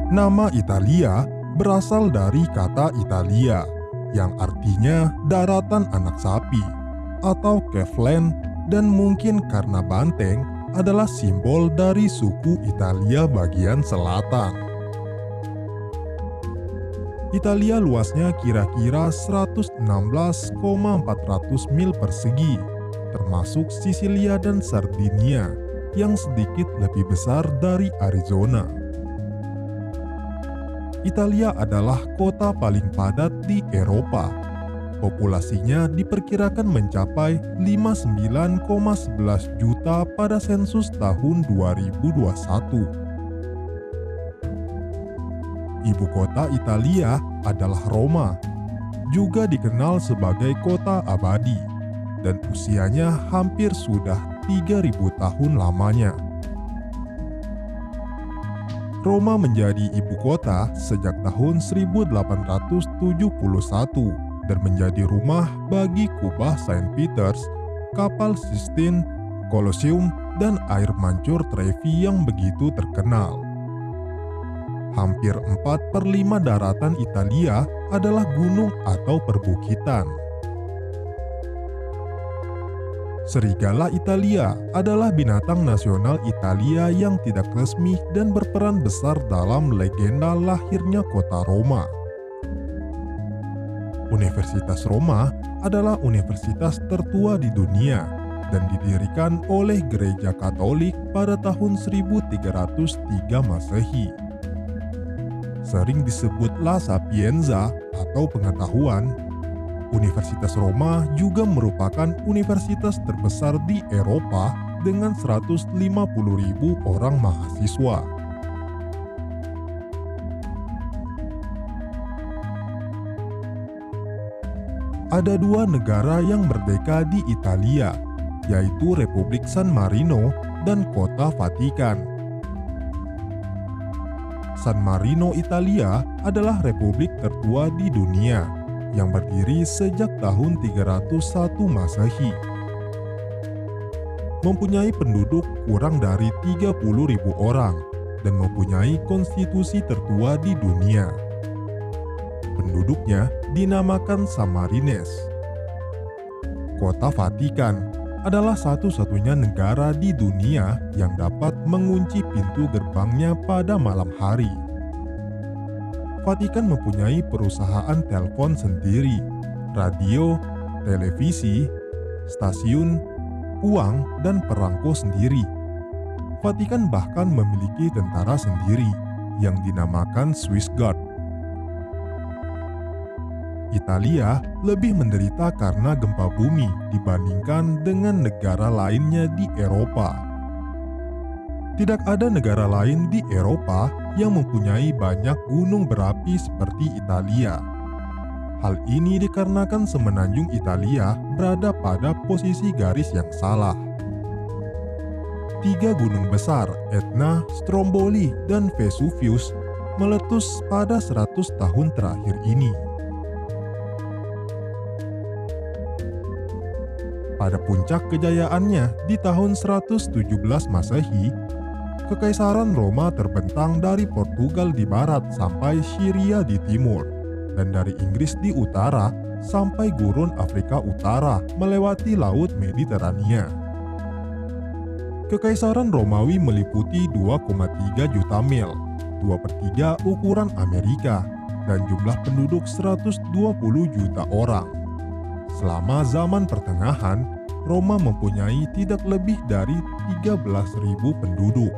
Nama Italia berasal dari kata Italia, yang artinya daratan anak sapi, atau Kevlen, dan mungkin karena banteng adalah simbol dari suku Italia bagian selatan. Italia luasnya kira-kira 116,400 mil persegi, termasuk Sisilia dan Sardinia yang sedikit lebih besar dari Arizona. Italia adalah kota paling padat di Eropa. Populasinya diperkirakan mencapai 59,11 juta pada sensus tahun 2021. Ibu kota Italia adalah Roma, juga dikenal sebagai kota abadi, dan usianya hampir sudah 3.000 tahun lamanya. Roma menjadi ibu kota sejak tahun 1871 dan menjadi rumah bagi kubah Saint Peter's, kapal Sistine, Colosseum, dan air mancur Trevi yang begitu terkenal. Hampir 4/5 daratan Italia adalah gunung atau perbukitan. Serigala Italia adalah binatang nasional Italia yang tidak resmi dan berperan besar dalam legenda lahirnya kota Roma. Universitas Roma adalah universitas tertua di dunia dan didirikan oleh Gereja Katolik pada tahun 1303 Masehi. Sering disebut La Sapienza atau pengetahuan, Universitas Roma juga merupakan universitas terbesar di Eropa dengan 150.000 orang mahasiswa. Ada 2 negara yang merdeka di Italia, yaitu Republik San Marino dan Kota Vatikan. San Marino, Italia adalah republik tertua di dunia yang berdiri sejak tahun 301 Masehi. Mempunyai penduduk kurang dari 30.000 orang dan mempunyai konstitusi tertua di dunia. Penduduknya dinamakan Samarines. Kota Vatikan adalah satu-satunya negara di dunia yang dapat mengunci pintu gerbangnya pada malam hari. Vatikan mempunyai perusahaan telepon sendiri, radio, televisi, stasiun, uang, dan perangko sendiri. Vatikan bahkan memiliki tentara sendiri yang dinamakan Swiss Guard. Italia lebih menderita karena gempa bumi dibandingkan dengan negara lainnya di Eropa. Tidak ada negara lain di Eropa yang mempunyai banyak gunung berapi seperti Italia. Hal ini dikarenakan semenanjung Italia berada pada posisi garis yang salah. 3 gunung besar, Etna, Stromboli, dan Vesuvius, meletus pada 100 tahun terakhir ini. Pada puncak kejayaannya di tahun 117 Masehi, Kekaisaran Roma terbentang dari Portugal di barat sampai Syria di timur, dan dari Inggris di utara sampai gurun Afrika Utara melewati Laut Mediterania. Kekaisaran Romawi meliputi 2,3 juta mil, 2/3 ukuran Amerika, dan jumlah penduduk 120 juta orang. Selama zaman pertengahan, Roma mempunyai tidak lebih dari 13.000 penduduk.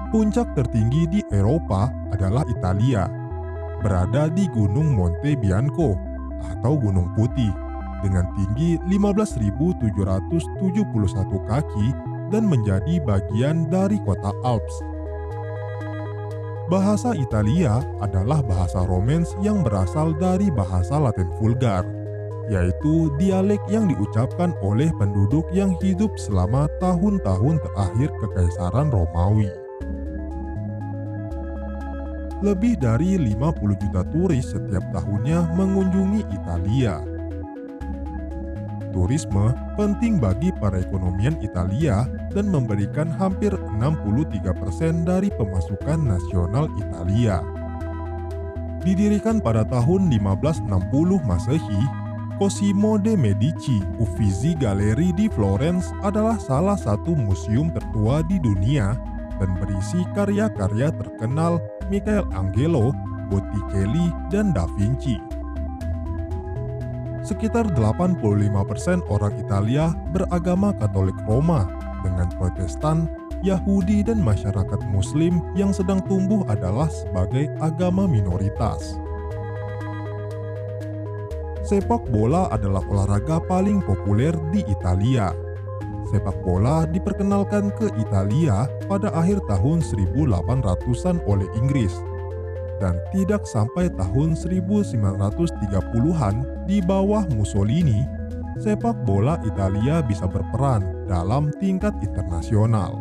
Puncak tertinggi di Eropa adalah Italia, berada di Gunung Monte Bianco atau Gunung Putih dengan tinggi 15.771 kaki dan menjadi bagian dari kota Alps. Bahasa Italia adalah bahasa Romance yang berasal dari bahasa Latin vulgar, yaitu dialek yang diucapkan oleh penduduk yang hidup selama tahun-tahun terakhir Kekaisaran Romawi. Lebih dari 50 juta turis setiap tahunnya mengunjungi Italia. turisme penting bagi perekonomian Italia dan memberikan hampir 63% dari pemasukan nasional Italia. Didirikan pada tahun 1560 Masehi, Cosimo de' Medici Uffizi Gallery di Florence adalah salah satu museum tertua di dunia dan berisi karya-karya terkenal Michelangelo, Botticelli, dan Da Vinci. Sekitar 85% orang Italia beragama Katolik Roma, dengan Protestan, Yahudi, dan masyarakat Muslim yang sedang tumbuh adalah sebagai agama minoritas. Sepak bola adalah olahraga paling populer di Italia. Sepak bola diperkenalkan ke Italia pada akhir tahun 1800-an oleh Inggris, dan tidak sampai tahun 1930-an di bawah Mussolini, sepak bola Italia bisa berperan dalam tingkat internasional.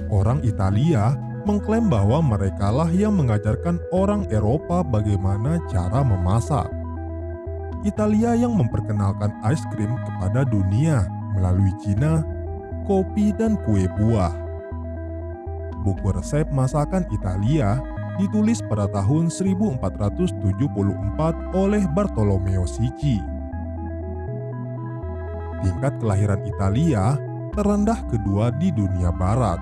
Orang Italia mengklaim bahwa merekalah yang mengajarkan orang Eropa bagaimana cara memasak. Italia yang memperkenalkan es krim kepada dunia melalui Cina, kopi, dan kue buah. Buku resep masakan Italia ditulis pada tahun 1474 oleh Bartolomeo Sicchi. Tingkat kelahiran Italia terendah kedua di dunia barat.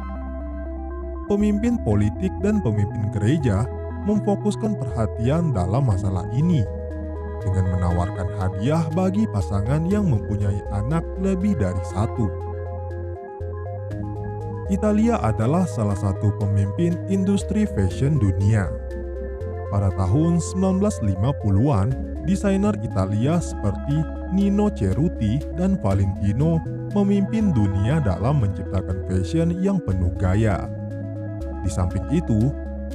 Pemimpin politik dan pemimpin gereja memfokuskan perhatian dalam masalah ini dengan menawarkan hadiah bagi pasangan yang mempunyai anak lebih dari satu. Italia adalah salah satu pemimpin industri fashion dunia. Pada tahun 1950-an, desainer Italia seperti Nino Cerruti dan Valentino memimpin dunia dalam menciptakan fashion yang penuh gaya. Di samping itu,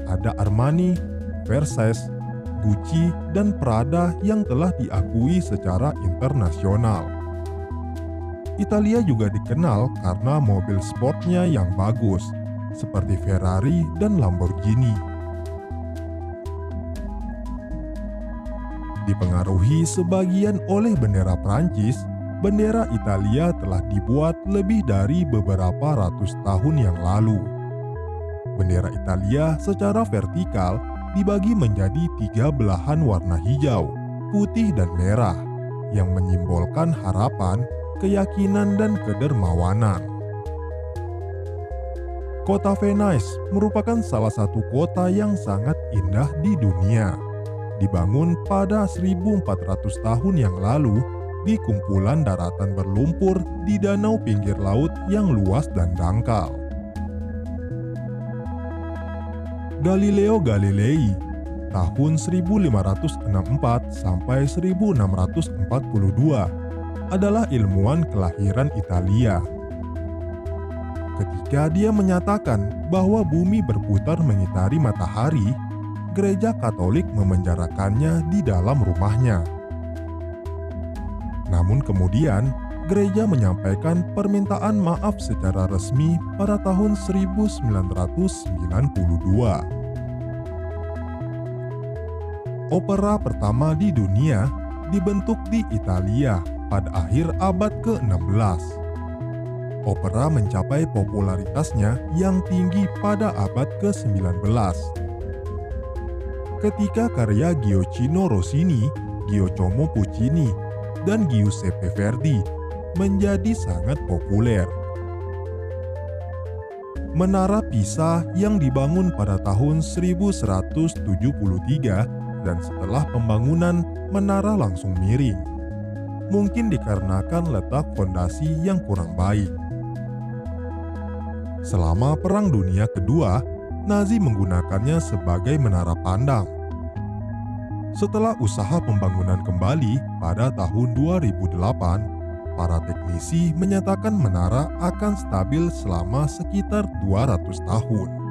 ada Armani, Versace, Gucci, dan Prada yang telah diakui secara internasional. Italia juga dikenal karena mobil sportnya yang bagus, seperti Ferrari dan Lamborghini. Dipengaruhi sebagian oleh bendera Prancis, bendera Italia telah dibuat lebih dari beberapa ratus tahun yang lalu. Bendera Italia secara vertikal dibagi menjadi 3 belahan warna hijau, putih, dan merah yang menyimbolkan harapan, keyakinan, dan kedermawanan. Kota Venice merupakan salah satu kota yang sangat indah di dunia. Dibangun pada 1400 tahun yang lalu di kumpulan daratan berlumpur di danau pinggir laut yang luas dan dangkal. Galileo Galilei tahun 1564 sampai 1642 adalah ilmuwan kelahiran Italia. Ketika dia menyatakan bahwa bumi berputar mengitari matahari, gereja Katolik memenjarakannya di dalam rumahnya. Namun kemudian, gereja menyampaikan permintaan maaf secara resmi pada tahun 1992. Opera pertama di dunia dibentuk di Italia pada akhir abad ke-16. Opera mencapai popularitasnya yang tinggi pada abad ke-19. Ketika karya Gioacchino Rossini, Giacomo Puccini, dan Giuseppe Verdi menjadi sangat populer. Menara Pisa yang dibangun pada tahun 1173 dan setelah pembangunan menara langsung miring, mungkin dikarenakan letak fondasi yang kurang baik. Selama Perang Dunia Kedua, Nazi menggunakannya sebagai menara pandang. Setelah usaha pembangunan kembali pada tahun 2008, para teknisi menyatakan menara akan stabil selama sekitar 200 tahun.